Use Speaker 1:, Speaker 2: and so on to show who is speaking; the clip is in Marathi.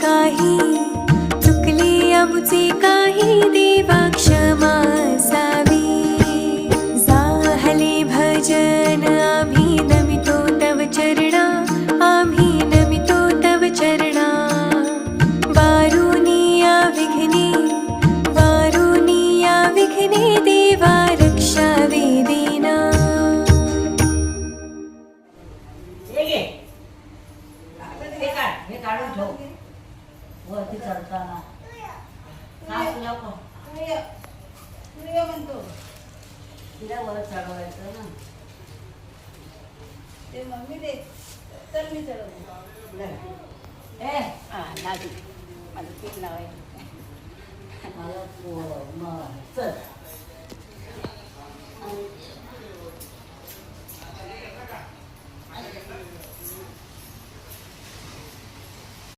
Speaker 1: काही चुकले आमुचे काही देवा क्षमा असावी जाहले भजन आम्ही नमितो तव चरणा आम्ही नमितो तव चरणा वारुनिया विघ्ने देवा रक्षा वेदेना
Speaker 2: हे काढून ठेव वरती चढताना म्हणतो तिला वर चढवायचं ना ते मम्मी दे तर मी चढवतो नादी माझं पीठ लावायचं मला चल